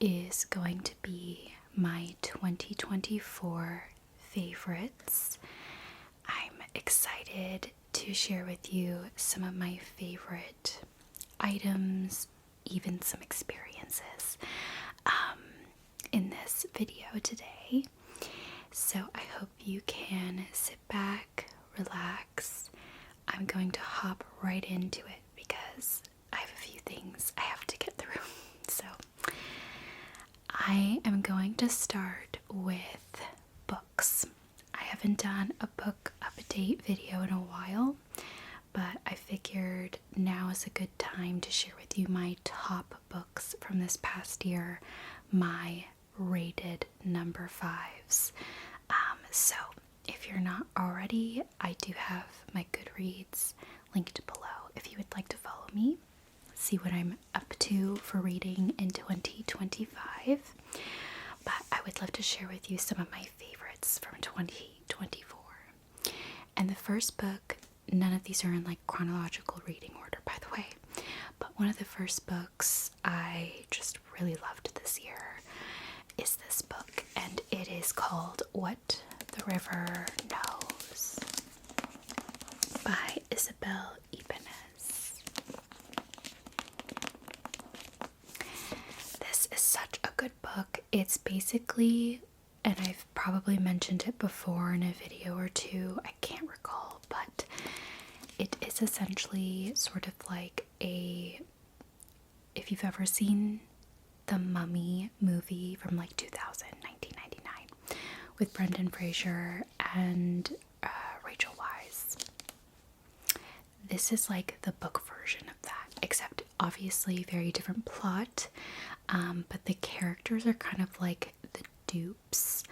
is going to be my 2024 favorites. I'm excited to share with you some of my favorite items, even some experiences in this video today. So I hope you can sit back, relax. I'm going to hop right into it because I have a few things I have to get through. So I am going to start with books. I haven't done a book update video in a while, but I figured now is a good time to share with you my top books from this past year, my rated number 5s. So if you're not already, I do have my Goodreads linked below if you would like to follow me, see what I'm up to for reading in 2025. But I would love to share with you some of my favorites from 2024. And the first book, none of these are in like chronological reading order, by the way, but one of the first books I just really loved this year is this book, and it is called What the River Knows by Isabel Ibanez. This is such a good book. It's basically, and I've probably mentioned it before in a video or two, I can't recall, but it is essentially sort of like if you've ever seen the Mummy movie from like 1999, with Brendan Fraser and Rachel Weisz. This is like the book version of that, except obviously very different plot, but the characters are kind of like the dupes,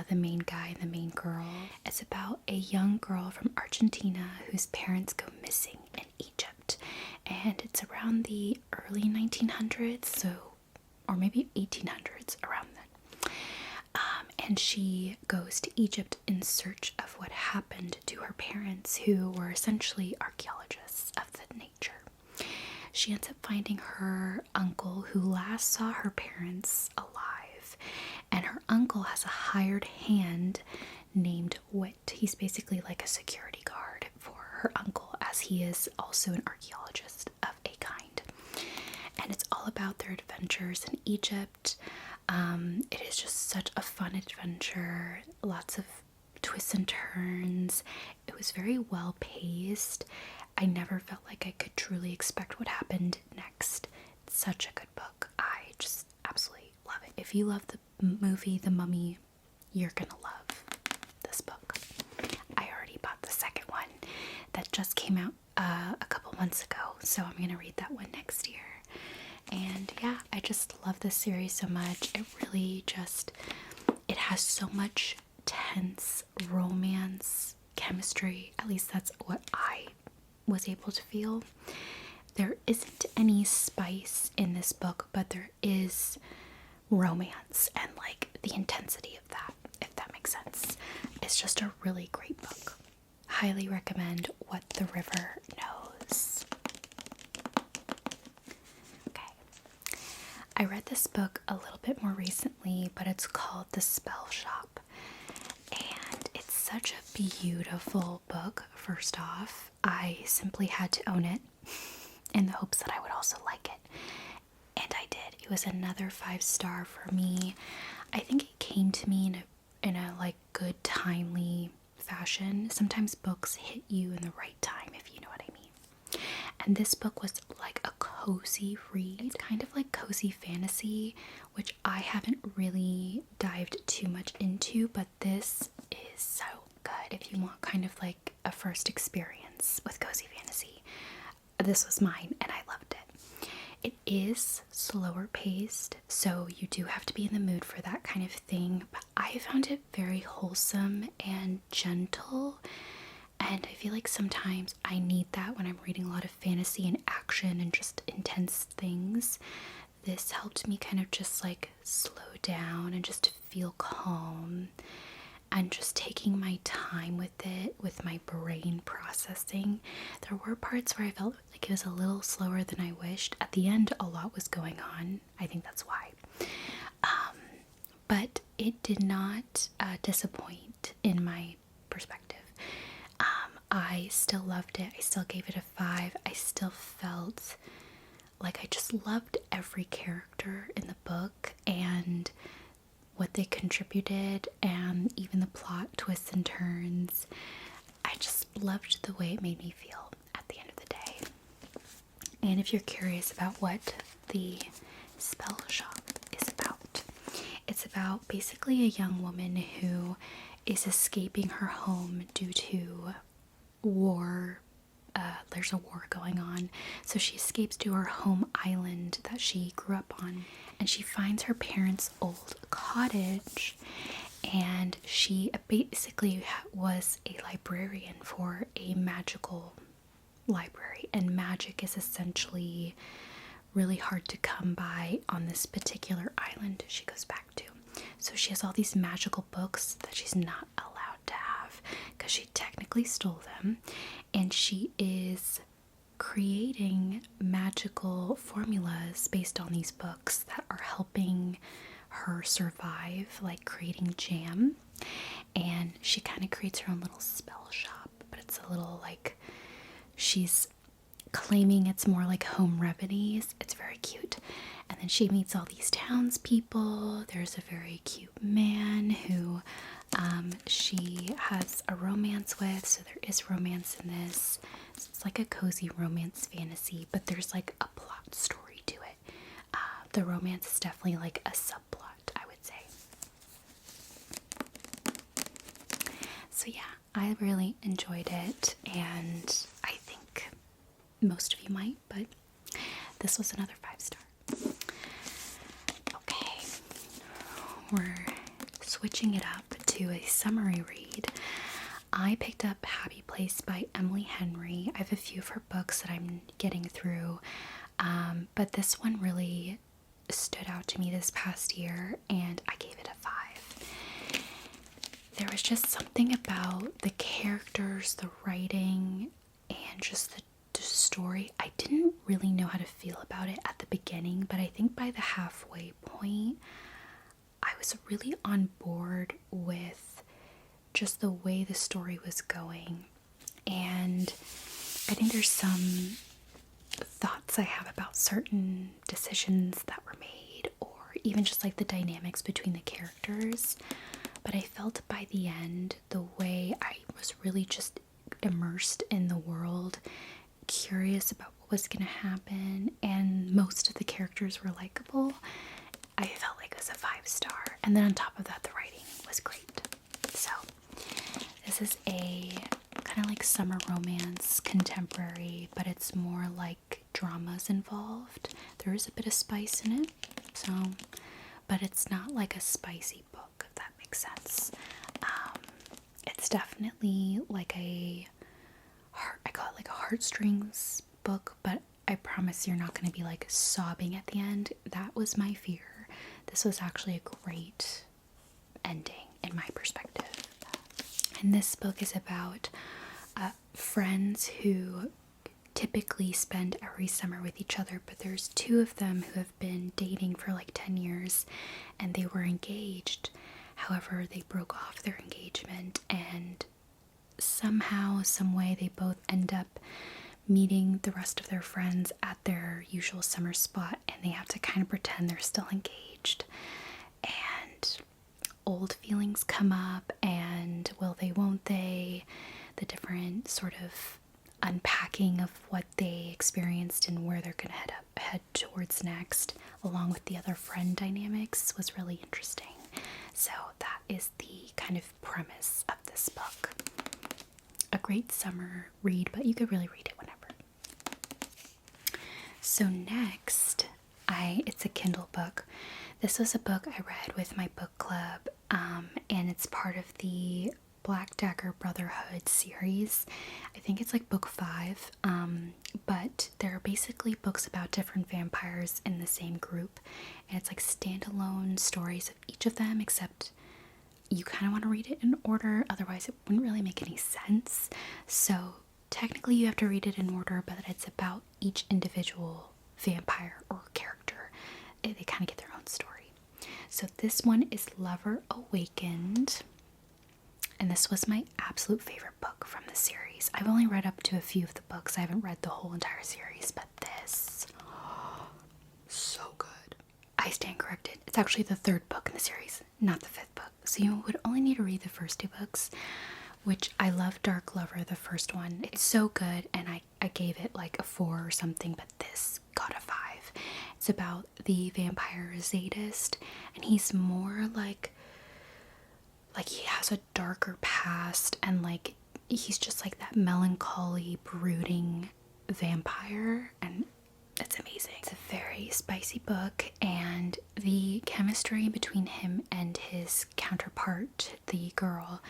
the main guy and the main girl. It's about a young girl from Argentina whose parents go missing in Egypt, and it's around the early 1900s, or maybe 1800s, around then. And she goes to Egypt in search of what happened to her parents, who were essentially archaeologists of the nature. She ends up finding her uncle, who last saw her parents alive, and her uncle has a hired hand named Wit. He's basically like a security guard for her uncle, as he is also an archaeologist of a kind. And it's all about their adventures in Egypt. It is just such a fun adventure, lots of twists and turns. It was very well paced. I never felt like I could truly expect what happened next. It's such a good book. I just absolutely love it. If you love the movie The Mummy, you're gonna love this book. I already bought the second one that just came out a couple months ago, so I'm gonna read that one next year. And yeah, I just love this series so much. It really just, it has so much tense romance, chemistry. At least that's what I was able to feel. There isn't any spice in this book, but there is romance and like the intensity of that, if that makes sense. It's just a really great book. Highly recommend What the River Knows. I read this book a little bit more recently, but it's called The Spell Shop, and it's such a beautiful book. First off, I simply had to own it in the hopes that I would also like it, and I did. It was another 5-star for me. I think it came to me in a like good, timely fashion. Sometimes books hit you in the right time, if you know what I mean. And this book was like a cozy read. It's kind of like cozy fantasy, which I haven't really dived too much into, but this is so good if you want kind of like a first experience with cozy fantasy. This was mine and I loved it. It is slower paced, so you do have to be in the mood for that kind of thing, but I found it very wholesome and gentle. And I feel like sometimes I need that when I'm reading a lot of fantasy and action and just intense things. This helped me kind of just like slow down and just feel calm and just taking my time with it, with my brain processing. There were parts where I felt like it was a little slower than I wished. At the end, a lot was going on. I think that's why. it did not disappoint in my perspective. I still loved it. I still gave it a 5. I still felt like I just loved every character in the book and what they contributed, and even the plot twists and turns. I just loved the way it made me feel at the end of the day. And if you're curious about what the spell shop is about, it's about basically a young woman who is escaping her home due to war. There's a war going on, so she escapes to her home island that she grew up on, and she finds her parents' old cottage, and she basically was a librarian for a magical library, and magic is essentially really hard to come by on this particular island she goes back to. So she has all these magical books that she's not allowed to have because she technically stole them, and she is creating magical formulas based on these books that are helping her survive, like creating jam. And she kind of creates her own little spell shop, but it's a little like, she's claiming it's more like home remedies. It's very cute. And then she meets all these townspeople. There's a very cute man who she has a romance with, so there is romance in this. So it's like a cozy romance fantasy, but there's like a plot story to it. The romance is definitely like a subplot, I would say. So yeah, I really enjoyed it, and I think most of you might, but this was another 5-star. Okay, we're switching it up to a summary read. I picked up Happy Place by Emily Henry. I have a few of her books that I'm getting through, but this one really stood out to me this past year, and I gave it a 5. There was just something about the characters, the writing, and just the story. I didn't really know how to feel about it at the beginning, but I think by the halfway point, I was really on board with just the way the story was going. And I think there's some thoughts I have about certain decisions that were made, or even just like the dynamics between the characters. But I felt by the end, the way I was really just immersed in the world, curious about what was going to happen, and most of the characters were likable. I felt like it was a 5-star. And then on top of that, the writing was great. So this is a kind of like summer romance, contemporary, but it's more like dramas involved. There is a bit of spice in it, so, but it's not like a spicy book, if that makes sense. It's definitely like I call it like a heartstrings book, but I promise you're not going to be like sobbing at the end. That was my fear. This was actually a great ending in my perspective. And this book is about friends who typically spend every summer with each other, but there's 2 of them who have been dating for like 10 years, and they were engaged. However, they broke off their engagement, and somehow, some way, they both end up meeting the rest of their friends at their usual summer spot, and they have to kind of pretend they're still engaged. And old feelings come up, and will they, won't they, the different sort of unpacking of what they experienced and where they're going to head towards next, along with the other friend dynamics, was really interesting. So that is the kind of premise of this book. A great summer read, but you could really read it whenever. So next, it's a Kindle book. This was a book I read with my book club, and it's part of the Black Dagger Brotherhood series. I think it's like book 5, but they're basically books about different vampires in the same group, and it's like standalone stories of each of them, except you kind of want to read it in order, otherwise it wouldn't really make any sense. So technically you have to read it in order, but it's about each individual vampire or character. They kind of get their own story. so this one is Lover Awakened. And this was my absolute favorite book from the series. I've only read up to a few of the books. I haven't read the whole entire series, but this, so good. I stand corrected. It's actually the 3rd book in the series, not the 5th book. So you would only need to read the first 2 books, which I love Dark Lover, the first one. It's so good, and I gave it like a 4 or something, but this got a 5. It's about the vampire Zadist, and he's more like he has a darker past, and like he's just like that melancholy, brooding vampire, and it's amazing. It's a very spicy book, and the chemistry between him and his counterpart, the girl,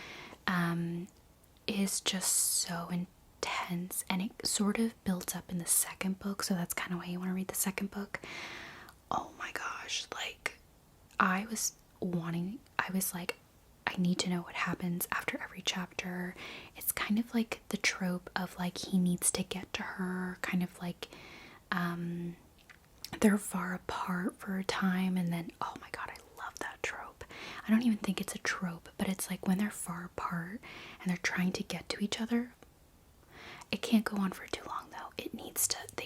is just so intense, and it sort of builds up in the 2nd book, so that's kind of why you want to read the 2nd book. Oh my gosh, like I was like, I need to know what happens after every chapter. It's kind of like the trope of like he needs to get to her, kind of like they're far apart for a time, and then, oh my god, I love that trope. I don't even think it's a trope, but it's like when they're far apart and they're trying to get to each other. It can't go on for too long though. They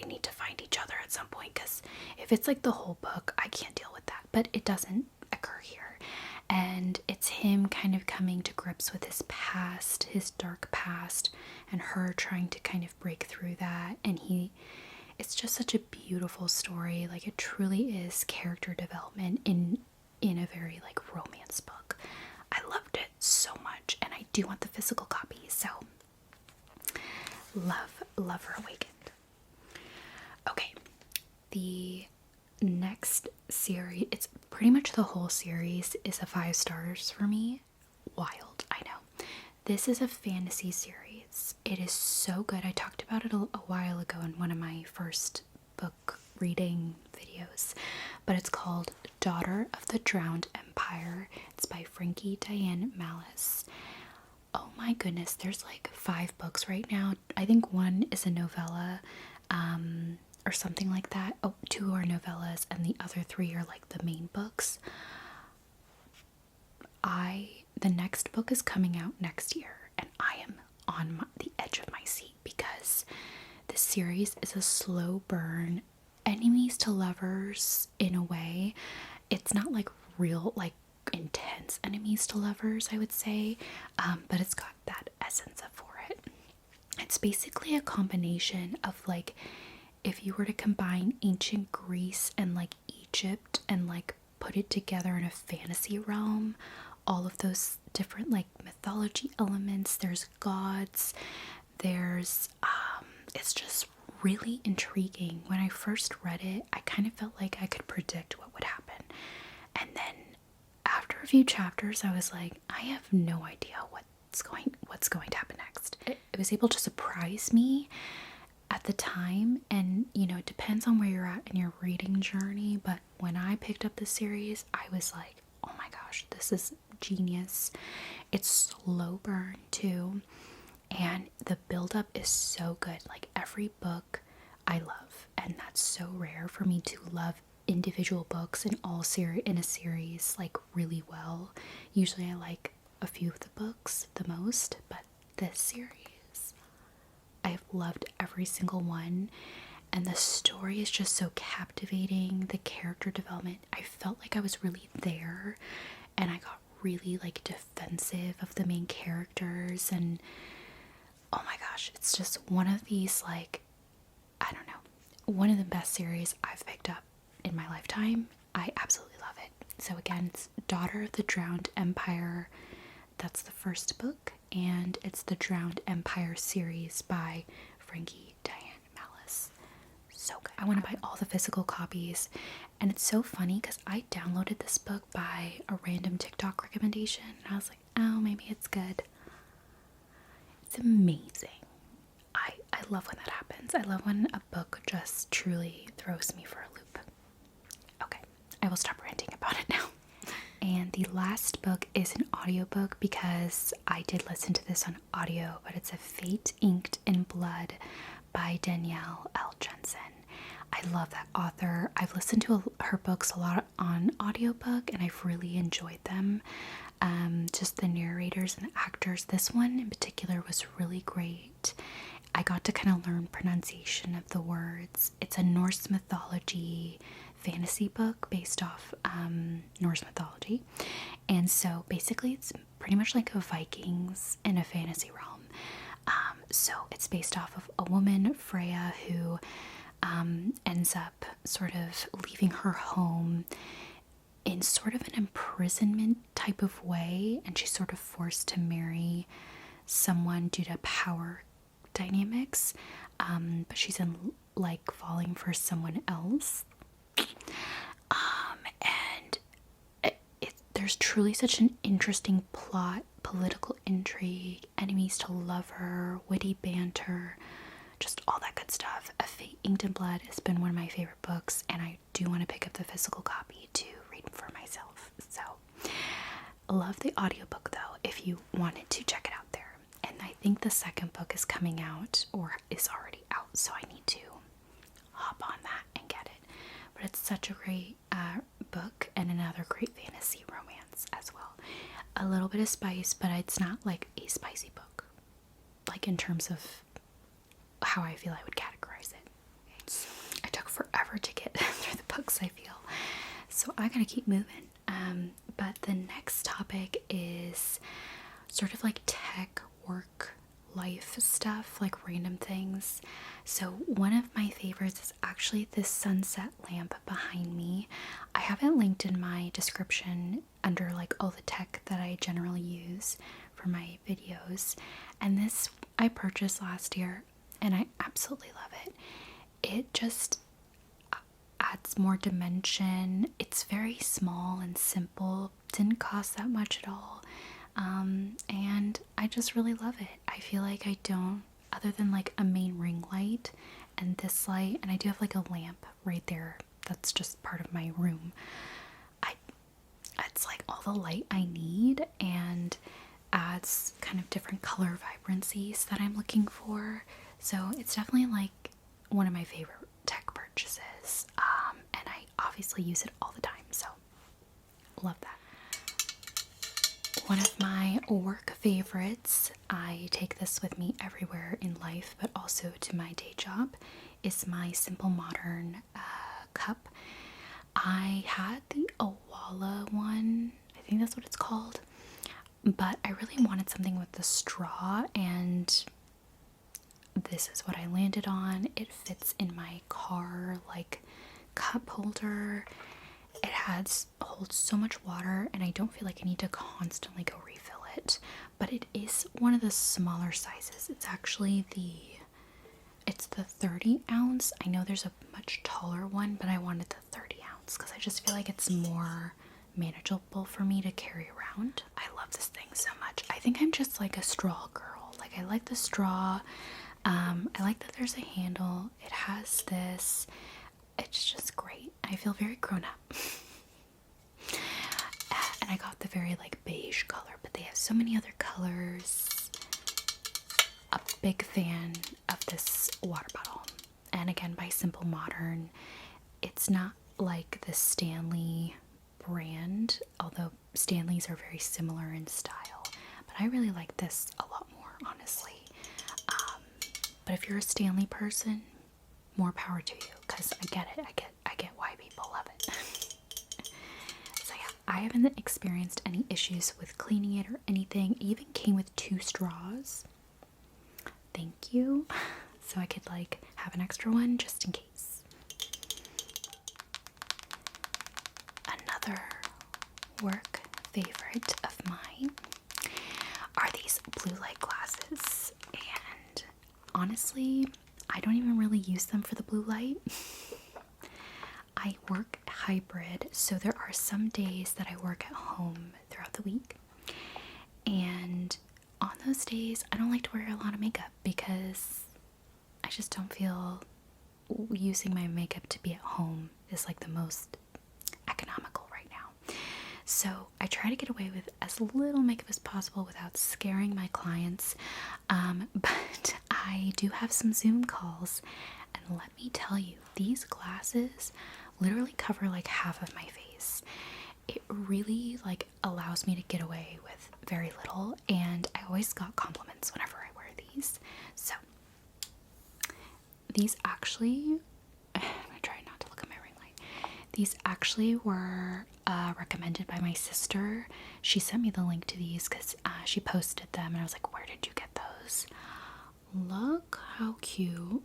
need to find each other at some point, because if it's like the whole book, I can't deal with that. But it doesn't occur here. And it's him kind of coming to grips with his past, his dark past, and her trying to kind of break through that. And it's just such a beautiful story. Like, it truly is character development in a very like romance book. I loved it so much, and I do want the physical copy. So love Lover Awakened. Okay, the next series, it's pretty much the whole series, is a 5 stars for me. Wild, I know. This is a fantasy series. It is so good. I talked about it a while ago in one of my first book reading videos, but it's called Daughter of the Drowned Empire. It's by Frankie Diane Malice. Oh my goodness, there's like 5 books right now. I think one is a novella, or something like that. Oh, 2 are novellas, and the other 3 are like the main books. The next book is coming out next year, and I am on the edge of my seat, because this series is a slow burn, enemies to lovers in a way. It's not like real, like intense enemies to lovers, I would say, but it's got that essence for it. It's basically a combination of like, if you were to combine ancient Greece and like Egypt and like put it together in a fantasy realm, all of those different like mythology elements, there's gods, there's it's just really intriguing. When I first read it, I kind of felt like I could predict what would happen, and then after a few chapters I was like, I have no idea what's going to happen next. It was able to surprise me at the time, and you know, it depends on where you're at in your reading journey, but when I picked up the series, I was like, oh my gosh, this is genius. It's slow burn too, and the build-up is so good. Like, every book I love, and that's so rare for me to love individual books in a series like really well. Usually I like a few of the books the most, but this series, I have loved every single one, and the story is just so captivating. The character development, I felt like I was really there, and I got really like defensive of the main characters, and oh my gosh, it's just one of these, like, I don't know, one of the best series I've picked up in my lifetime. I absolutely love it. So again, it's Daughter of the Drowned Empire. That's the first book, and it's the Drowned Empire series by Frankie Diane Malice. So good. I want to buy all the physical copies, and it's so funny because I downloaded this book by a random TikTok recommendation, and I was like, oh, maybe it's good. It's amazing. I love when that happens. I love when a book just truly throws me for a loop. Okay, I will stop ranting about it now. And the last book is an audiobook, because I did listen to this on audio, but it's A Fate Inked in Blood by Danielle L. Jensen. I love that author. I've listened to her books a lot on audiobook and I've really enjoyed them. Just the narrators and the actors. This one in particular was really great. I got to kind of learn pronunciation of the words. It's a Norse mythology fantasy book based off Norse mythology. And so basically it's pretty much like a Vikings in a fantasy realm. So it's based off of a woman, Freya, who ends up sort of leaving her home in sort of an imprisonment type of way, and she's sort of forced to marry someone due to power dynamics, but she's in like falling for someone else, and there's truly such an interesting plot, political intrigue, enemies to lover, witty banter, just all that good stuff. A Fate Inked in Blood has been one of my favorite books, and I do want to pick up the physical copy to read for myself. So, love the audiobook though, if you wanted to check it out there. And I think the second book is coming out, or is already out, so I need to hop on that and get it. But it's such a great book, and another great fantasy romance as well. A little bit of spice, but it's not like a spicy book, like in terms of how I feel I would categorize it. I took forever to get through the books, I feel. So I gotta keep moving. But the next topic is sort of like tech, work, life stuff, like random things. So one of my favorites is actually this sunset lamp behind me. I have it linked in my description under like all the tech that I generally use for my videos. And this I purchased last year, and I absolutely love it. It just adds more dimension. It's very small and simple. Didn't cost that much at all. And I just really love it. I feel like I don't, other than like a main ring light and this light, and I do have like a lamp right there that's just part of my room. It's like all the light I need, and adds kind of different color vibrancies that I'm looking for. So it's definitely like one of my favorite tech purchases, and I obviously use it all the time, so love that. One of my work favorites, I take this with me everywhere in life, but also to my day job, is my Simple Modern cup. I had the Awala one, I think that's what it's called, but I really wanted something with the straw, and this is what I landed on. It fits in my car like cup holder. It holds so much water, and I don't feel like I need to constantly go refill it. But it is one of the smaller sizes. It's actually it's the 30 ounce. I know there's a much taller one, but I wanted the 30 ounce because I just feel like it's more manageable for me to carry around. I love this thing so much. I think I'm just like a straw girl. Like, I like the straw. I like that there's a handle. It has this. It's just great. I feel very grown up. And I got the very like beige color, but they have so many other colors. A big fan of this water bottle. And again, by Simple Modern. It's not like the Stanley brand, although Stanleys are very similar in style. But I really like this a lot more, honestly. But if you're a Stanley person, more power to you, because I get it. I get why people love it. So yeah, I haven't experienced any issues with cleaning it or anything. It even came with 2 straws. Thank you. So I could like have an extra one just in case. Another work favorite of mine are these blue light glasses, and honestly, I don't even really use them for the blue light. I work hybrid, so there are some days that I work at home throughout the week, and on those days I don't like to wear a lot of makeup because I just don't feel using my makeup to be at home is like the most economical right now. So I try to get away with as little makeup as possible without scaring my clients, but I do have some Zoom calls, and let me tell you, these glasses literally cover like half of my face. It really like allows me to get away with very little, and I always got compliments whenever I wear these. So these actually, I'm gonna try not to look at my ring light. These actually were recommended by my sister. She sent me the link to these because she posted them, and I was like, where did you get those? Look how cute.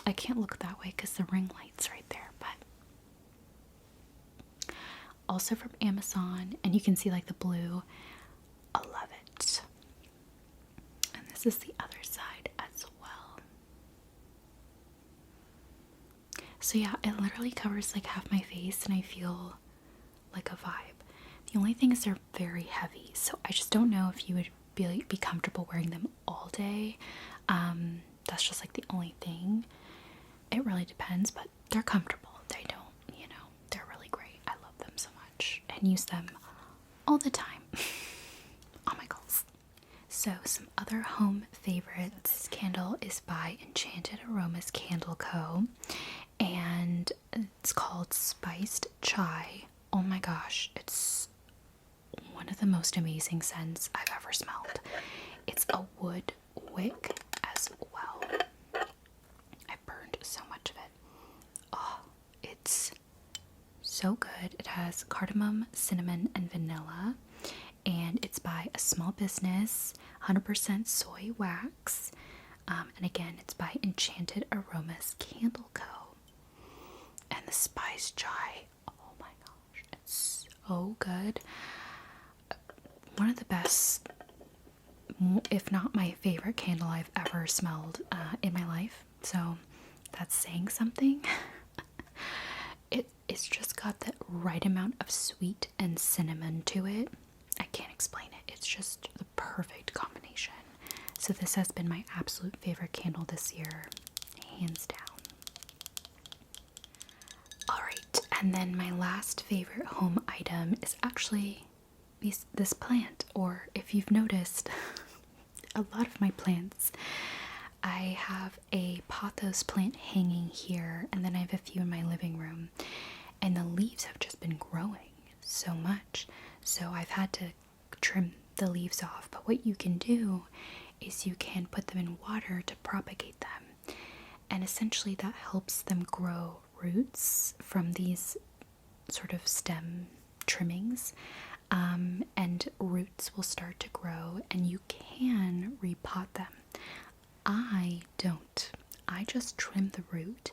I can't look that way because the ring light's right there, but also from Amazon, and you can see like the blue. I love it. And this is the other side as well. So yeah, it literally covers like half my face, and I feel like a vibe. The only thing is they're very heavy, so I just don't know if you would be comfortable wearing them all day. That's just like the only thing. It really depends, but they're comfortable. They don't, they're really great. I love them so much and use them all the time on my goals. So some other home favorites. This candle is by Enchanted Aromas Candle Co. And it's called Spiced Chai. Oh my gosh, it's one of the most amazing scents I've ever smelled. It's a wood wick as well. I burned so much of it. Oh, it's so good. It has cardamom, cinnamon, and vanilla. And it's by a small business, 100% soy wax. And again, it's by Enchanted Aromas Candle Co. And the Spice Chai, oh my gosh, it's so good. One of the best, if not my favorite candle I've ever smelled in my life. So that's saying something. It's just got the right amount of sweet and cinnamon to it. I can't explain it. It's just the perfect combination. So this has been my absolute favorite candle this year, hands down. Alright, and then my last favorite home item is actually this plant, or if you've noticed, a lot of my plants. I have a pothos plant hanging here, and then I have a few in my living room, and the leaves have just been growing so much, so I've had to trim the leaves off. But what you can do is you can put them in water to propagate them, and essentially that helps them grow roots from these sort of stem trimmings, and roots will start to grow, and you can repot them. I don't. I just trim the root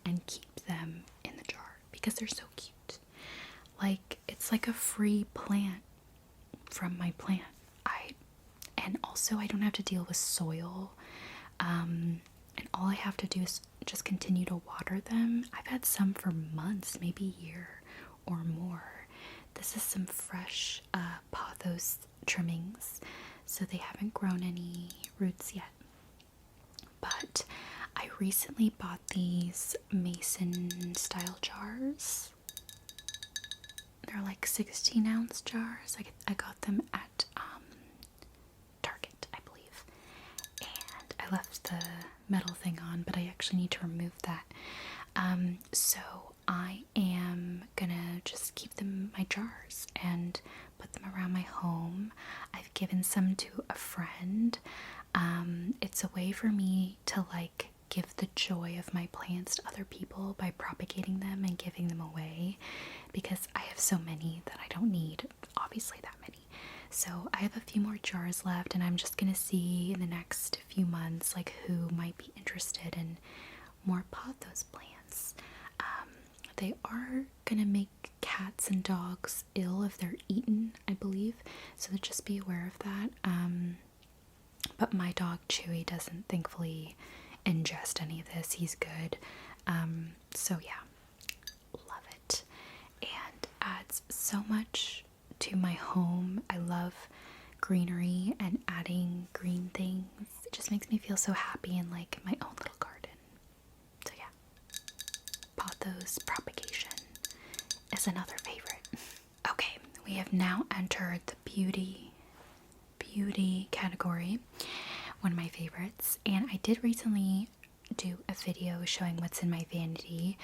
and keep them in the jar because they're so cute. Like, it's like a free plant from my plant. And also I don't have to deal with soil. And all I have to do is just continue to water them. I've had some for months, maybe a year or more. This is some fresh pothos trimmings, so they haven't grown any roots yet. But I recently bought these mason style jars. They're like 16-ounce jars. I got them at Target, I believe. And I left the metal thing on, but I actually need to remove that. So I am gonna just keep them in my jars and put them around my home. I've given some to a friend. It's a way for me to like give the joy of my plants to other people by propagating them and giving them away, because I have so many that I don't need, obviously, that many. So I have a few more jars left, and I'm just gonna see in the next few months like who might be interested in more pothos plants. They are gonna make cats and dogs ill if they're eaten, I believe, so just be aware of that. But my dog Chewy doesn't thankfully ingest any of this. He's good. So yeah, love it, and adds so much to my home. I love greenery and adding green things. It just makes me feel so happy in like my own little garden. So yeah, pothos propagation is another favorite. Okay, we have now entered the beauty category, one of my favorites, and I did recently do a video showing what's in my vanity,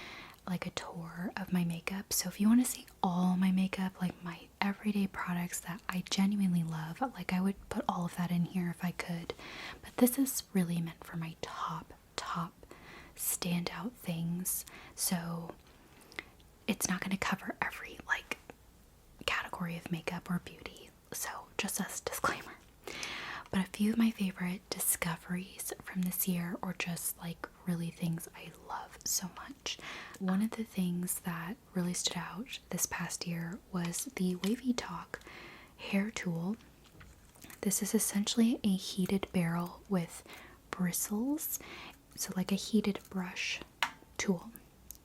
like a tour of my makeup. So if you want to see all my makeup, like my everyday products that I genuinely love, like I would put all of that in here if I could. But this is really meant for my top standout things. So it's not going to cover every like category of makeup or beauty. So just as a disclaimer. But a few of my favorite discoveries from this year, or just like really things I love so much. One of the things that really stood out this past year was the Wavy Talk hair tool. This is essentially a heated barrel with bristles. So like a heated brush tool.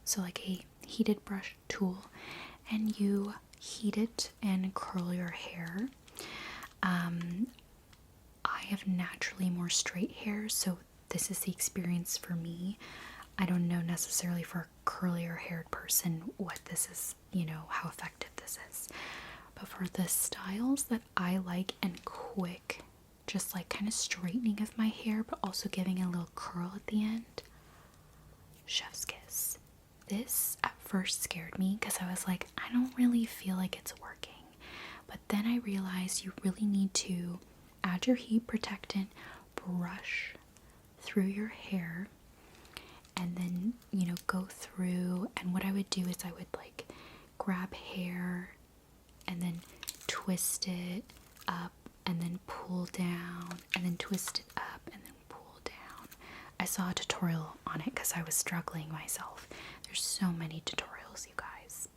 So like a heated brush tool. And you heat it and curl your hair. I have naturally more straight hair, so this is the experience for me. I don't know necessarily for a curlier haired person what this is, you know, how effective this is. But for the styles that I like and quick, just like kind of straightening of my hair, but also giving a little curl at the end, chef's kiss. This at first scared me because I was like, I don't really feel like it's working. But then I realized you really need to add your heat protectant, brush through your hair, and then, you know, go through. And what I would do is I would like grab hair and then twist it up and then pull down and then twist it up and then pull down. I saw a tutorial on it because I was struggling myself. There's so many tutorials, you guys.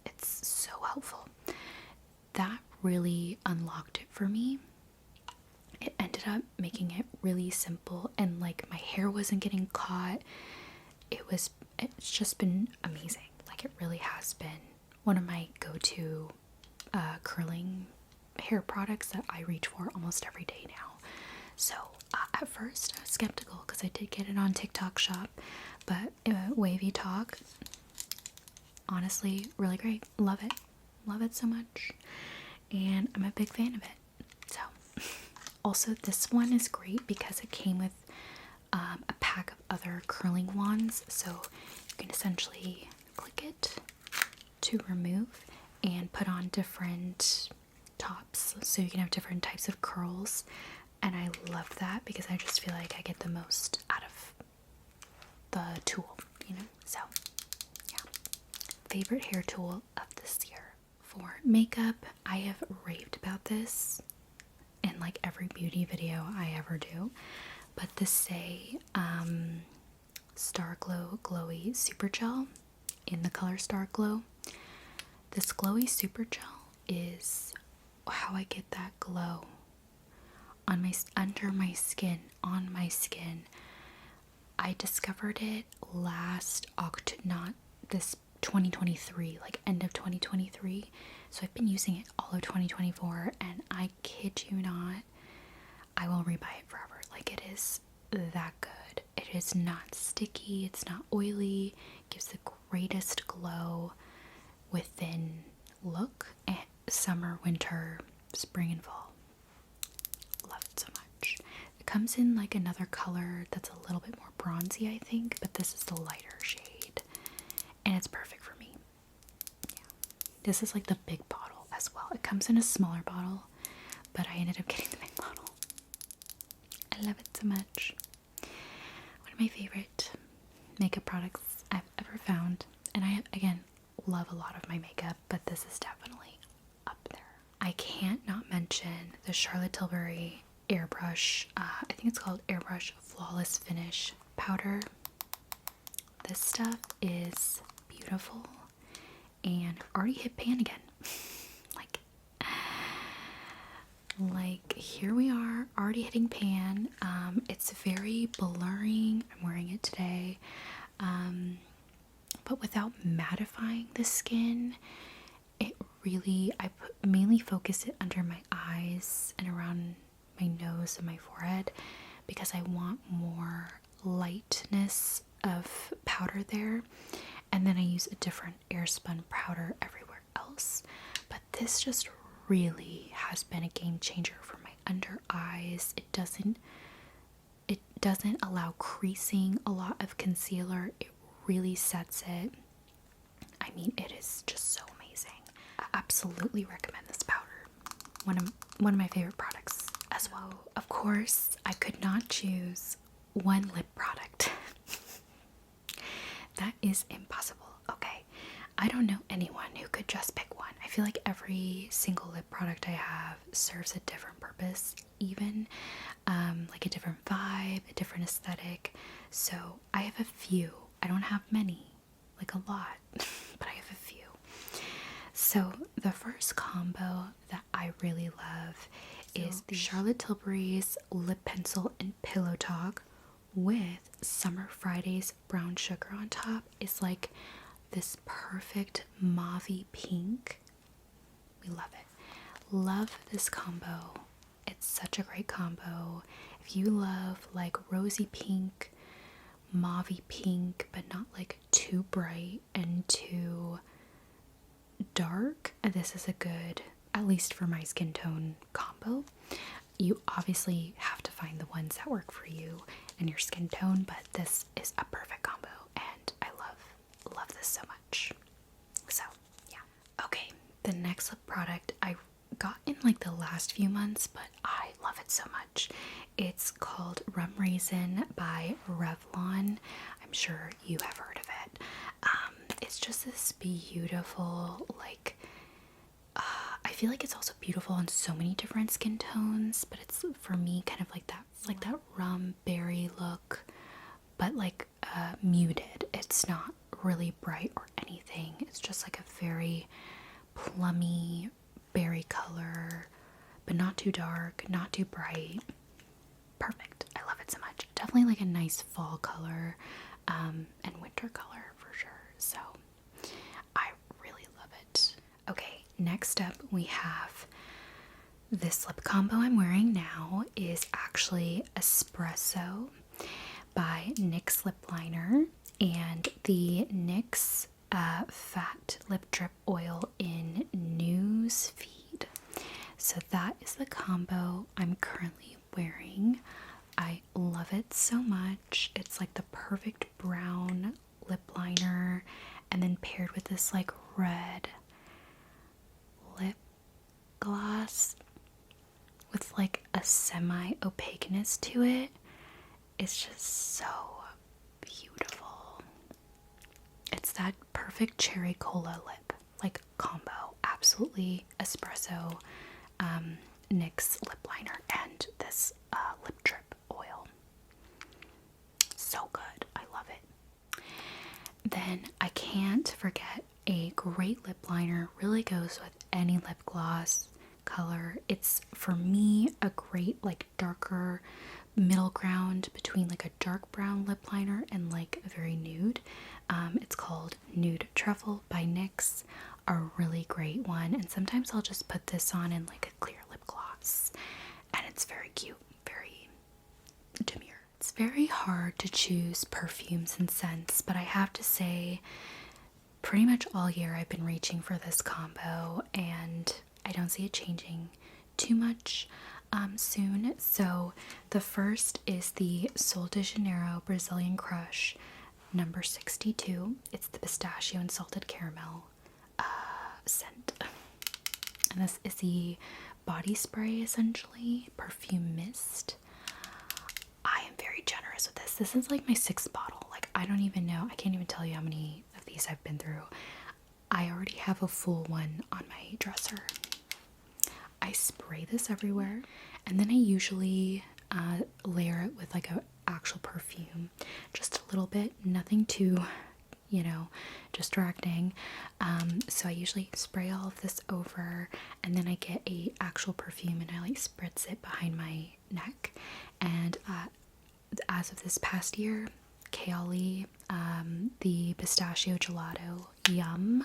It's so helpful. That really unlocked it for me. It ended up making it really simple, and like my hair wasn't getting caught. It's just been amazing. Like it really has been one of my go-to curling hair products that I reach for almost every day now. So at first I was skeptical because I did get it on TikTok shop, but Wavy Talk, honestly, really great. Love it so much, and I'm a big fan of it. So also, this one is great because it came with a pack of other curling wands. So you can essentially click it to remove and put on different tops. So you can have different types of curls. And I love that because I just feel like I get the most out of the tool, you know? So, yeah. Favorite hair tool of this year. For makeup, I have raved about this in like every beauty video I ever do, but the Say Star Glow Glowy Super Gel in the color Star Glow. This glowy super gel is how I get that glow on my under my skin, on my skin. I discovered it not this 2023, like end of 2023. So I've been using it all of 2024, and I kid you not, I will rebuy it forever. Like it is that good. It is not sticky, it's not oily, it gives the greatest glow within look, and summer, winter, spring, and fall. Love it so much. It comes in like another color that's a little bit more bronzy, I think, but this is the lighter shade, and it's perfect for me. Yeah. This is like the big bottle as well. It comes in a smaller bottle, but I ended up getting the big bottle. I love it so much. One of my favorite makeup products I've ever found, and I, again, love a lot of my makeup, but this is definitely up there. I can't not mention the Charlotte Tilbury Airbrush, I think it's called Airbrush Flawless Finish Powder. This stuff is beautiful, and already hit pan again. like here we are, already hitting pan. It's very blurring. I'm wearing it today, but without mattifying the skin. It really, mainly focus it under my eyes and around my nose and my forehead because I want more lightness of powder there, and then I use a different airspun powder everywhere else. But this just really has been a game changer for my under eyes. It doesn't allow creasing, a lot of concealer. It really sets it. I mean, it is just so amazing. I absolutely recommend this powder. One of my favorite products as well. Of course, I could not choose one lip product. That is impossible. Okay, I don't know anyone who could just pick one. I feel like every single lip product I have serves a different purpose, even like a different vibe, a different aesthetic. So I have a few. I don't have many, like a lot, but I have a few. So the first combo that I really love is the Charlotte Tilbury's Lip Pencil and Pillow Talk with Summer Fridays brown sugar on top. It's like this perfect mauve-y pink. We love it. Love this combo. It's such a great combo. If you love like rosy pink, mauve-y pink, but not like too bright and too dark, this is a good, at least for my skin tone, combo. You obviously have to find the ones that work for you and your skin tone, but this is a perfect combo and I love this so much. So yeah. Okay, the next lip product I got in like the last few months, but I love it so much. It's called Rum Raisin by Revlon. I'm sure you have heard of it. It's just this beautiful, like, I feel like it's also beautiful on so many different skin tones, but it's for me kind of like that rum berry look, but like muted. It's not really bright or anything. It's just like a very plummy berry color, but not too dark, not too bright. Perfect. I love it so much. Definitely like a nice fall color and winter color for sure. So I really love it. Okay, next up we have this lip combo I'm wearing now is actually Espresso by NYX Lip Liner and the NYX Fat Lip Drip Oil in News Feed. So that is the combo I'm currently wearing. I love it so much. It's like the perfect brown lip liner and then paired with this like red lip gloss with like a semi-opaqueness to it. It's just so beautiful. It's that perfect cherry cola lip like combo. Absolutely Espresso, NYX lip liner and this lip drip oil. So good. I love it. Then I can't forget a great lip liner. Really goes with any lip gloss color. It's for me a great like darker middle ground between like a dark brown lip liner and like a very nude. It's called Nude Truffle by NYX. A really great one, and sometimes I'll just put this on in like a clear lip gloss and it's very cute, very demure. It's very hard to choose perfumes and scents, but I have to say pretty much all year I've been reaching for this combo and I don't see it changing too much soon. So the first is the Sol de Janeiro Brazilian Crush number 62. It's the pistachio and salted caramel scent. And this is the body spray, essentially, perfume mist. I am very generous with this. This is like my 6th bottle. Like, I don't even know. I can't even tell you how many of these I've been through. I already have a full one on my dresser. I spray this everywhere, and then I usually layer it with like a actual perfume, just a little bit, nothing too, distracting. So I usually spray all of this over, and then I get a actual perfume and I like spritz it behind my neck. And as of this past year, Kaoli, the pistachio gelato yum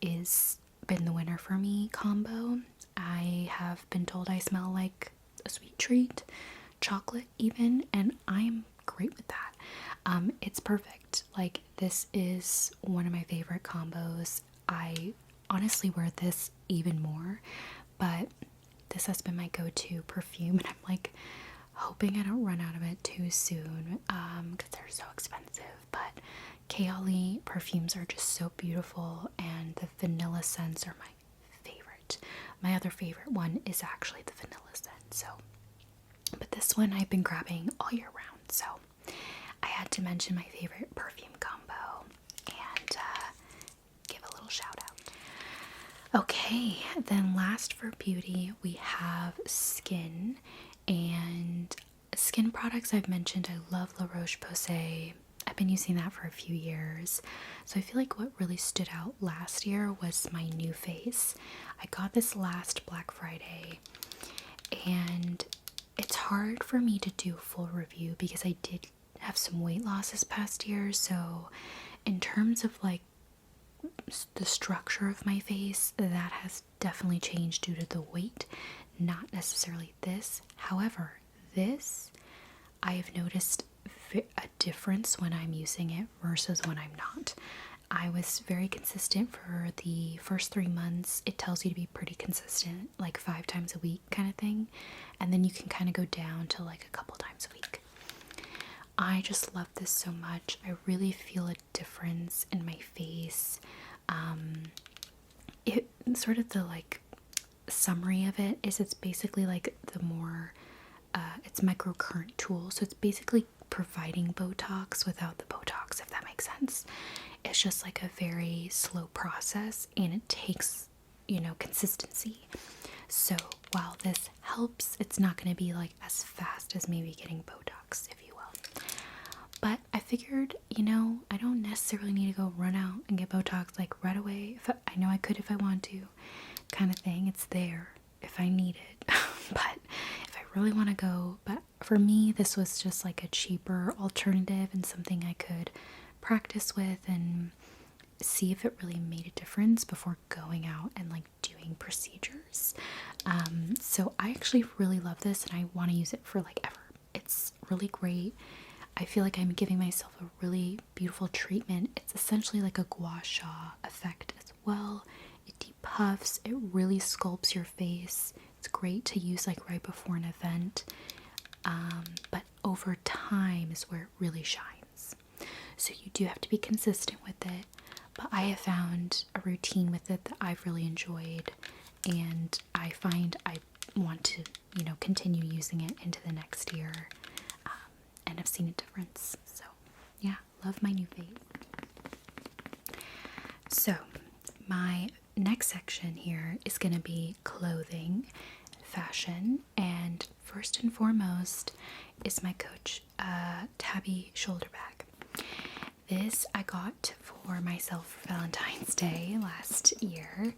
is been the winner for me combo. I have been told I smell like a sweet treat, chocolate even, and I'm great with that. It's perfect. Like, this is one of my favorite combos. I honestly wear this even more, but this has been my go-to perfume, and I'm like hoping I don't run out of it too soon because they're so expensive. But Kaoli perfumes are just so beautiful, and the vanilla scents are my favorite. My other favorite one is actually the vanilla scent. So, but this one I've been grabbing all year round. So I had to mention my favorite perfume combo and give a little shout out. Okay, then last for beauty, we have skin. And skin products I've mentioned, I love La Roche-Posay. I've been using that for a few years. So I feel like what really stood out last year was my new face. I got this last Black Friday, and it's hard for me to do a full review because I did have some weight loss this past year. So in terms of like the structure of my face, that has definitely changed due to the weight, not necessarily this. However, this, I have noticed a difference when I'm using it versus when I'm not. I was very consistent for the first 3 months. It tells you to be pretty consistent, like 5 times a week kind of thing. And then you can kind of go down to like a couple times a week. I just love this so much. I really feel a difference in my face. It sort of the like summary of it is it's basically like the more it's microcurrent tool, so it's basically providing Botox without the Botox, if that makes sense. It's just like a very slow process, and it takes, you know, consistency. So while this helps, it's not going to be like as fast as maybe getting Botox, if you will. But I figured, you know, I don't necessarily need to go run out and get Botox like right away. I know I could if I want to, kind of thing. It's there if I need it. But if I really want to go, but for me, this was just like a cheaper alternative and something I could practice with and see if it really made a difference before going out and like doing procedures. So I actually really love this, and I want to use it for like ever. It's really great. I feel like I'm giving myself a really beautiful treatment. It's essentially like a gua sha effect as well. It depuffs, it really sculpts your face. It's great to use like right before an event. But over time is where it really shines. So you do have to be consistent with it. But I have found a routine with it that I've really enjoyed, and I find I want to, you know, continue using it into the next year, and I've seen a difference. So yeah, love my new face. So my next section here is going to be clothing, fashion, and first and foremost is my Coach Tabby shoulder bag. This I got for myself for Valentine's Day last year.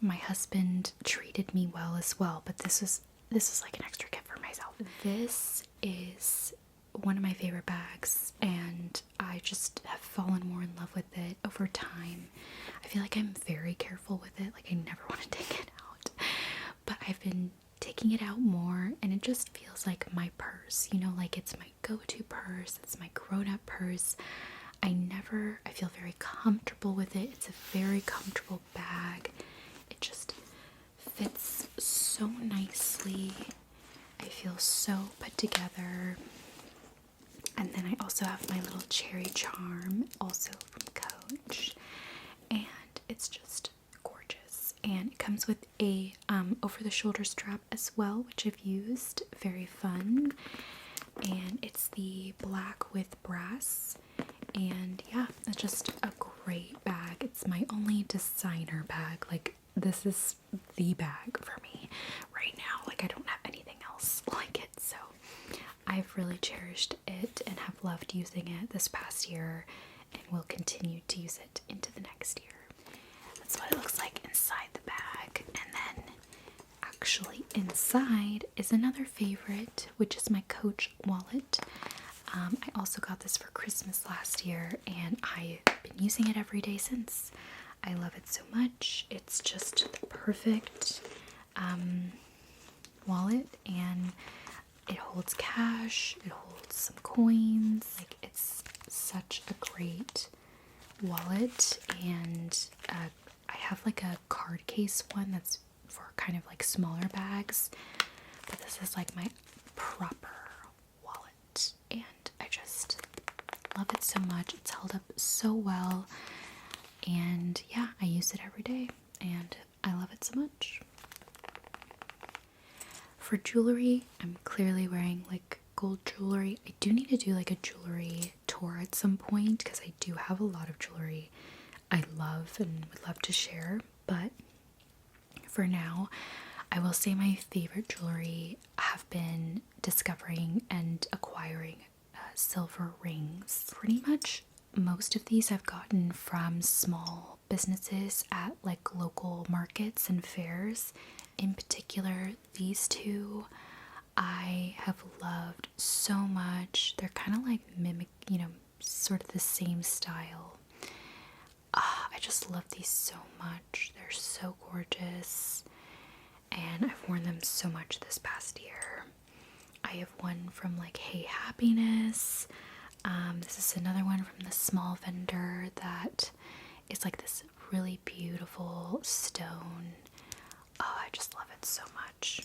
My husband treated me well as well, but this was like an extra gift for myself. This is one of my favorite bags, and I just have fallen more in love with it over time. I feel like I'm very careful with it, like I never want to take it out, but I've been taking it out more, and it just feels like my purse, you know, like it's my go-to purse. It's my grown-up purse. I feel very comfortable with it. It's a very comfortable bag. It just fits so nicely. I feel so put together. And then I also have my little cherry charm, also from Coach, and it's just gorgeous. And it comes with a over-the-shoulder strap as well, which I've used. Very fun. And it's the black with brass. And yeah, it's just a great bag. It's my only designer bag. Like, this is the bag for me right now. Like, I don't have anything else like it. So I've really cherished it and have loved using it this past year, and will continue to use it into the next year. That's what it looks like inside the bag. And then actually inside is another favorite, which is my Coach wallet. I also got this for Christmas last year, and I've been using it every day since. I love it so much. It's just the perfect wallet, and it holds cash, it holds some coins. Like, it's such a great wallet. And I have like a card case one that's for kind of like smaller bags, but this is like my proper wallet, and I just love it so much. It's held up so well, and yeah, I use it every day, and I love it so much. For jewelry, I'm clearly wearing like gold jewelry. I do need to do like a jewelry tour at some point because I do have a lot of jewelry I love and would love to share, but for now, I will say my favorite jewelry have been discovering and acquiring silver rings. Pretty much most of these I've gotten from small businesses at like local markets and fairs. In particular, these two I have loved so much. They're kind of like sort of the same style. I just love these so much. They're so gorgeous, and I've worn them so much this past year. I have one from like Hey Happiness. This is another one from the small vendor that is like this really beautiful stone. Oh, I just love it so much.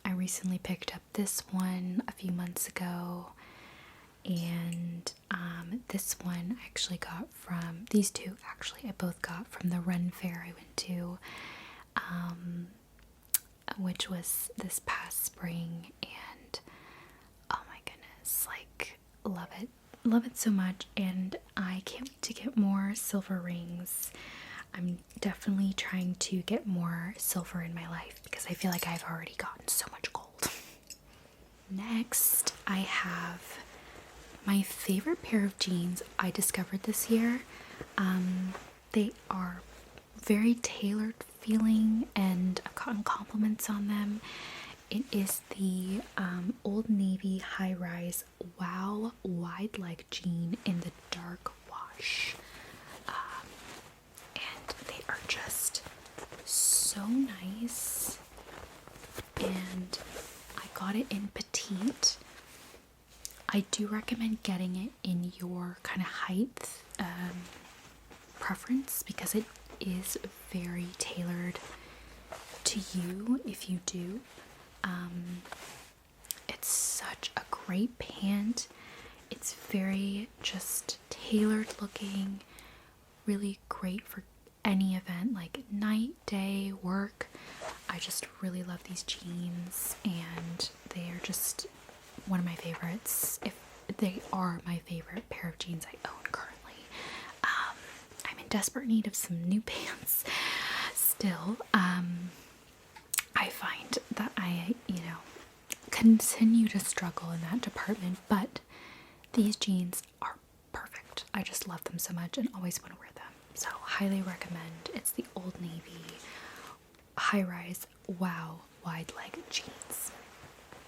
I recently picked up this one a few months ago, and this one I actually got from, these two actually I both got from the Ren Fair I went to, which was this past spring, and oh my goodness, like love it so much, and I can't wait to get more silver rings. I'm definitely trying to get more silver in my life because I feel like I've already gotten so much gold. Next, I have my favorite pair of jeans I discovered this year. They are very tailored feeling, and I've gotten compliments on them. It is the Old Navy High Rise Wow Wide Leg Jean in the dark wash. And they are just so nice. And I got it in petite. I do recommend getting it in your kind of height preference because it is very tailored to you if you do. It's such a great pant. It's very just tailored looking, really great for any event like night, day, work. I just really love these jeans, and they are just one of my favorites. If they are my favorite pair of jeans I own currently. I'm in desperate need of some new pants still. I find that I, continue to struggle in that department, but these jeans are perfect. I just love them so much and always want to wear them. So highly recommend. It's the Old Navy High Rise Wow Wide Leg Jeans.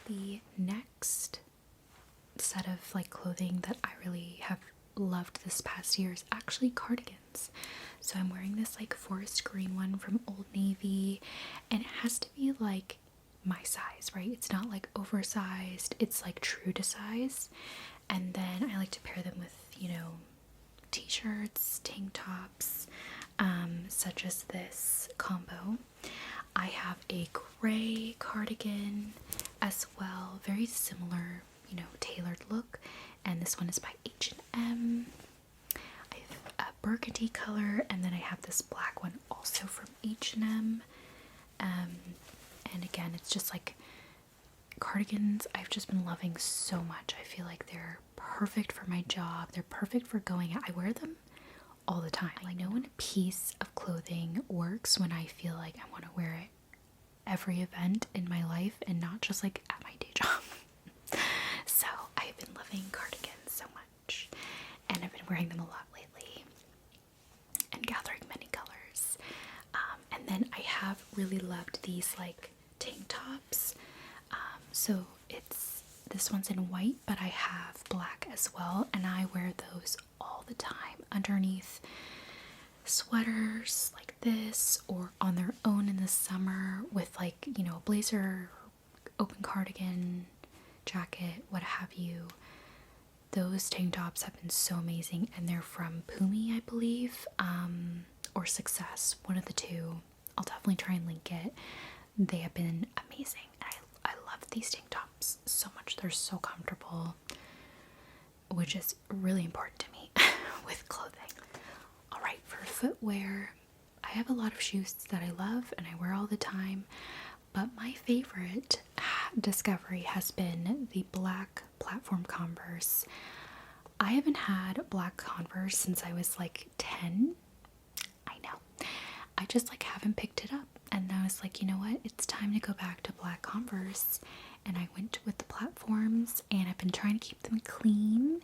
The next set of like clothing that I really have loved this past year is actually cardigans. So I'm wearing this like forest green one from Old Navy, and it has to be like my size, right? It's not like oversized, it's like true to size. And then I like to pair them with, t-shirts, tank tops, such as this combo. I have a gray cardigan as well, very similar, tailored look, and this one is by H&M. I have a burgundy color, and then I have this black one also from H&M. And again, it's just like cardigans I've just been loving so much. I feel like they're perfect for my job. They're perfect for going out. I wear them all the time. I know when a piece of clothing works when I feel like I want to wear it every event in my life and not just like at my day job. So I've been loving cardigans so much, and I've been wearing them a lot lately and gathering many colors. And then I have really loved these like tank tops. So this one's in white, but I have black as well, and I wear those all the time underneath sweaters like this, or on their own in the summer with like, a blazer, open cardigan, jacket, what have you. Those tank tops have been so amazing, and they're from Pumi, I believe, or Success, one of the two. I'll definitely try and link it. they have been amazing. I love these tank tops so much. They're so comfortable, which is really important to me with clothing. Alright, for footwear, I have a lot of shoes that I love and I wear all the time, but my favorite discovery has been the black platform Converse. I haven't had black Converse since I was like 10. I know. I just like haven't picked it up. And I was like, you know what? It's time to go back to black Converse. And I went with the platforms and I've been trying to keep them clean.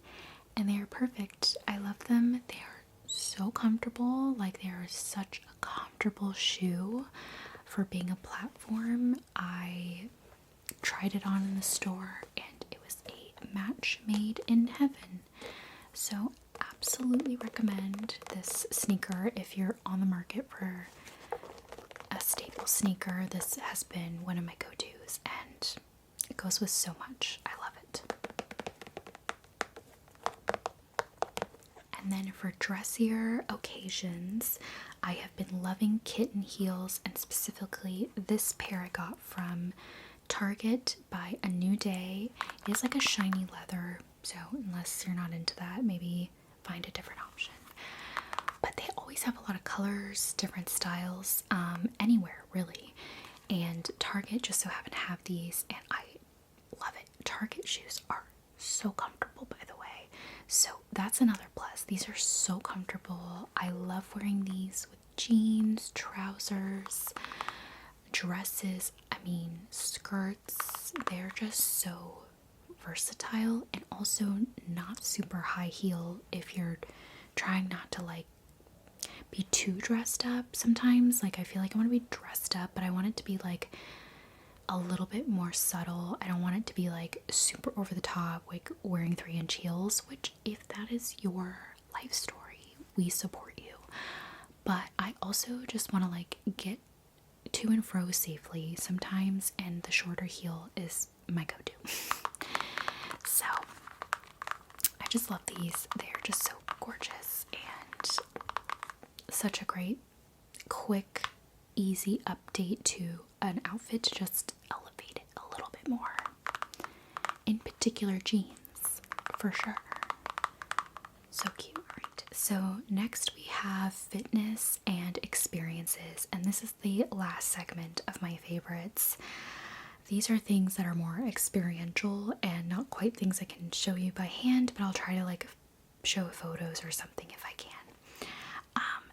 And they are perfect. I love them. They are so comfortable. Like, they are such a comfortable shoe for being a platform. I tried it on in the store and it was a match made in heaven. So absolutely recommend this sneaker if you're on the market for a staple sneaker. This has been one of my go-tos and it goes with so much. I love it. And then for dressier occasions, I have been loving kitten heels, and specifically this pair I got from Target by A New Day. It is like a shiny leather, so unless you're not into that, maybe find a different option. But they always have a lot of colors, different styles, anywhere really. And Target just so happened to have these, and I love it. Target shoes are so comfortable, by the way. So that's another plus. These are so comfortable. I love wearing these with jeans, trousers, dresses, I mean skirts. They're just so versatile, and also not super high heel if you're trying not to like be too dressed up. Sometimes like I feel like I want to be dressed up, but I want it to be like a little bit more subtle. I don't want it to be like super over the top, like wearing 3-inch heels, which if that is your life story, we support you. But I also just want to like get to and fro safely sometimes, and the shorter heel is my go-to. So I just love these. They're just so gorgeous and such a great, quick, easy update to an outfit to just elevate it a little bit more. In particular, jeans, for sure. So cute. Right. So next we have fitness and experiences, and this is the last segment of my favorites. These are things that are more experiential and not quite things I can show you by hand, but I'll try to like show photos or something if I can.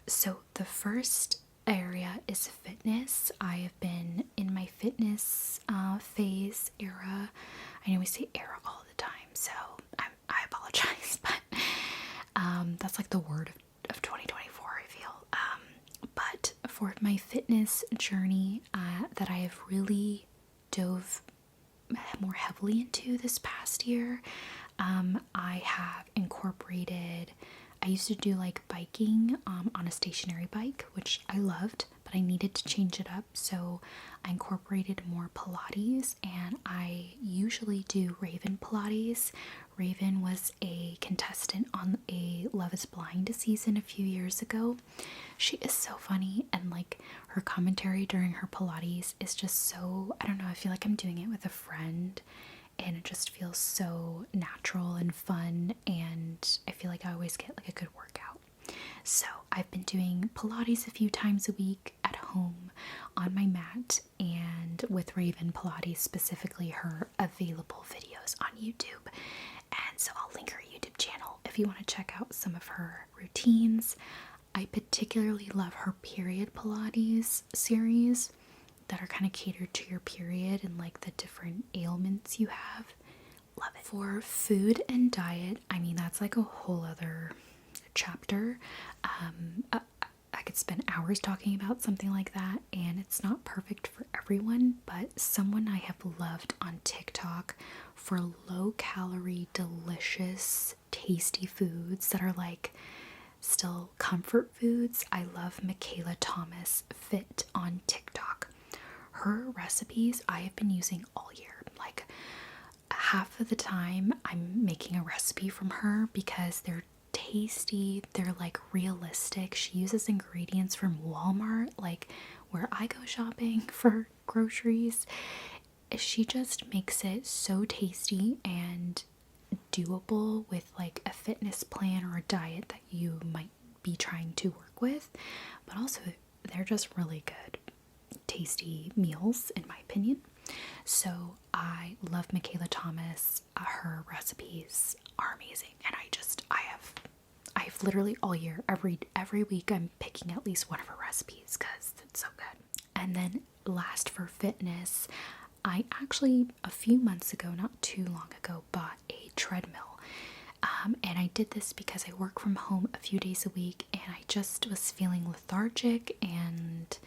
So the first area is fitness. I have been in my fitness phase era. I know we say era all the time, so I apologize, but that's like the word of 2024, I feel. But for my fitness journey that I have really dove more heavily into this past year, I have incorporated, I used to do like biking on a stationary bike, which I loved, but I needed to change it up, so I incorporated more Pilates, and I usually do Raven Pilates. Raven was a contestant on a Love is Blind season a few years ago. She is so funny, and like her commentary during her Pilates is just so, I don't know, I feel like I'm doing it with a friend, and it just feels so natural and fun, and I feel like I always get like a good workout. So I've been doing Pilates a few times a week at home on my mat, and with Raven Pilates, specifically her available videos on YouTube. And so I'll link her YouTube channel if you want to check out some of her routines. I particularly love her period Pilates series that are kind of catered to your period and like the different ailments you have. Love it. For food and diet, I mean, that's like a whole other chapter. I could spend hours talking about something like that, and it's not perfect for everyone, but someone I have loved on TikTok for low calorie, delicious, tasty foods that are like still comfort foods. I love Michaela Thomas Fit on TikTok. Her recipes I have been using all year. Like half of the time I'm making a recipe from her because they're tasty, they're like realistic. She uses ingredients from Walmart, like where I go shopping for groceries. She just makes it so tasty and doable with like a fitness plan or a diet that you might be trying to work with, but also they're just really good, tasty meals in my opinion. So I love Michaela Thomas. Her recipes are amazing, and I've literally all year, every week I'm picking at least one of her recipes because it's so good. And then last for fitness, I actually a few months ago, not too long ago, bought a treadmill. And I did this because I work from home a few days a week, and I just was feeling lethargic and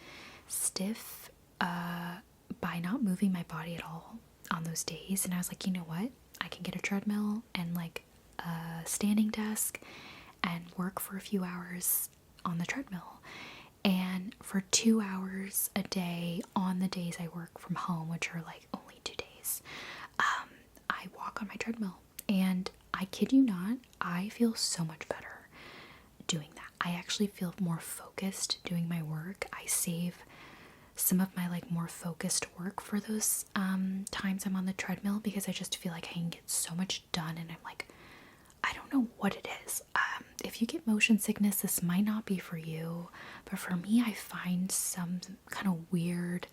stiff by not moving my body at all on those days. And I was like, you know what? I can get a treadmill and like a standing desk and work for a few hours on the treadmill. And for 2 hours a day on the days I work from home, which are like only 2 days, I walk on my treadmill. And I kid you not, I feel so much better doing that. I actually feel more focused doing my work. I save some of my like more focused work for those times I'm on the treadmill, because I just feel like I can get so much done, and I'm like, I don't know what it is. If you get motion sickness, this might not be for you, but for me, I find some kind of weird,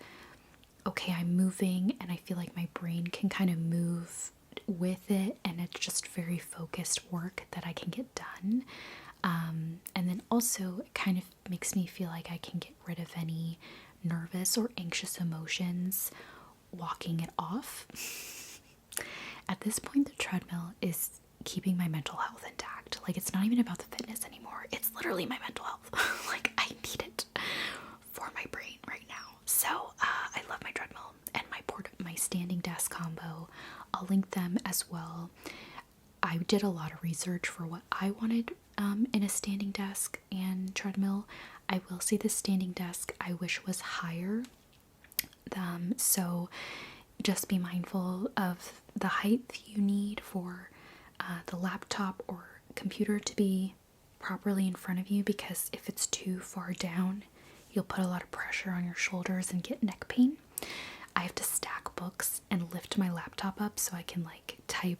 okay, I'm moving and I feel like my brain can kind of move with it, and it's just very focused work that I can get done. And then also it kind of makes me feel like I can get rid of any nervous or anxious emotions walking it off. At this point, the treadmill is keeping my mental health intact. Like, it's not even about the fitness anymore. It's literally my mental health. Like, I need it for my brain right now. So I love my treadmill and my standing desk combo. I'll link them as well. I did a lot of research for what I wanted in a standing desk and treadmill. I will say the standing desk I wish was higher. So just be mindful of the height you need for the laptop or computer to be properly in front of you, because if it's too far down, you'll put a lot of pressure on your shoulders and get neck pain. I have to stack books and lift my laptop up so I can like type,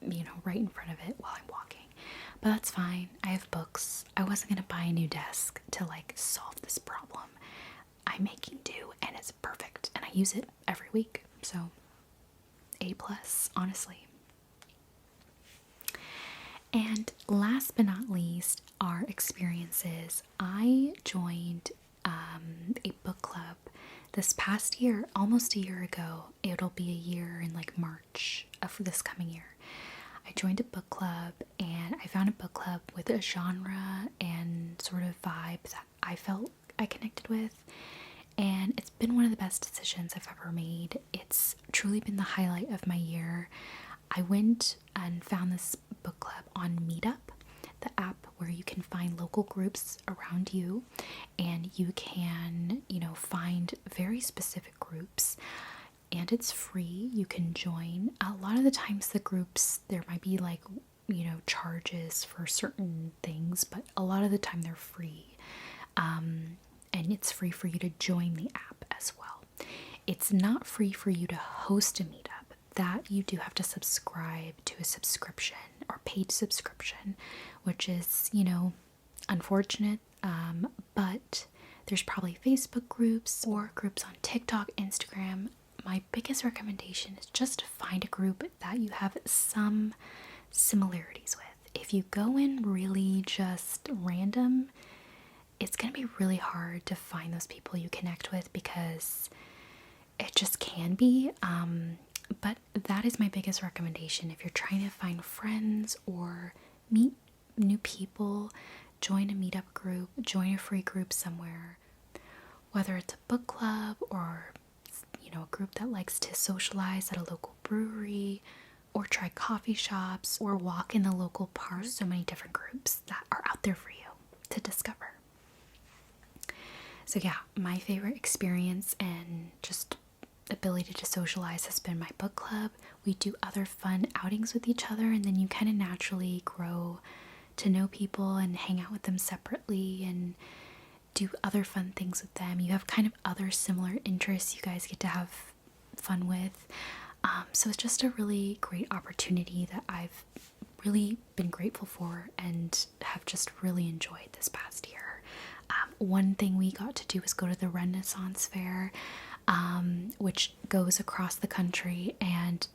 right in front of it while I'm walking. But that's fine. I have books. I wasn't going to buy a new desk to like solve this problem. I'm making do, and it's perfect, and I use it every week. So A+, honestly. And last but not least, our experiences. I joined a book club this past year, almost a year ago. It'll be a year in like March of this coming year. I joined a book club, and I found a book club with a genre and sort of vibe that I felt I connected with. And it's been one of the best decisions I've ever made. It's truly been the highlight of my year. I went and found this book club on Meetup, the app where you can find local groups around you, and you can, find very specific groups, and it's free. You can join. A lot of the times the groups, there might be like, charges for certain things, but a lot of the time they're free. And it's free for you to join the app as well. It's not free for you to host a meetup. That you do have to subscribe to a subscription or paid subscription, which is, unfortunate. But there's probably Facebook groups or groups on TikTok, Instagram. My biggest recommendation is just to find a group that you have some similarities with. If you go in really just random, it's going to be really hard to find those people you connect with, because it just can be. But that is my biggest recommendation. If you're trying to find friends or meet new people, join a meetup group, join a free group somewhere, whether it's a book club or, a group that likes to socialize at a local brewery, or try coffee shops, or walk in the local park. So many different groups that are out there for you to discover. So yeah, my favorite experience and just ability to socialize has been my book club. We do other fun outings with each other, and then you kind of naturally grow to know people and hang out with them separately, and do other fun things with them. You have kind of other similar interests you guys get to have fun with. So it's just a really great opportunity that I've really been grateful for and have just really enjoyed this past year. One thing we got to do was go to the Renaissance Fair, which goes across the country, and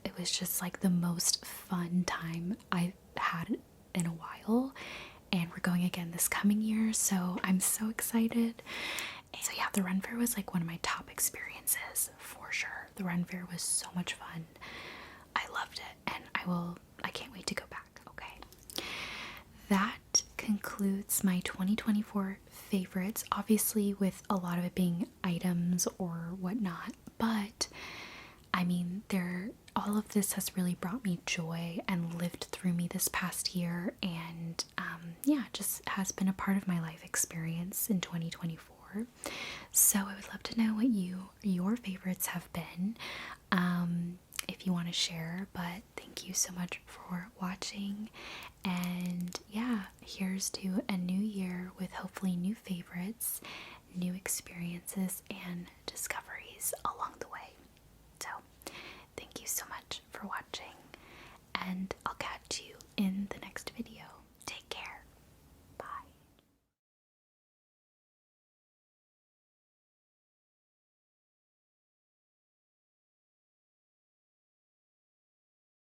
it was just like the most fun time I've had in a while, and we're going again this coming year, so I'm so excited. So yeah, the Ren Fair was like one of my top experiences for sure. The Ren Fair was so much fun. I loved it, and I can't wait to go back. Okay, that concludes my 2024 favorites, obviously with a lot of it being items or whatnot, but I mean, all of this has really brought me joy and lived through me this past year, and yeah, just has been a part of my life experience in 2024. So I would love to know what your favorites have been, if you want to share. But thank you so much for watching, and yeah, here's to a new year with hopefully new favorites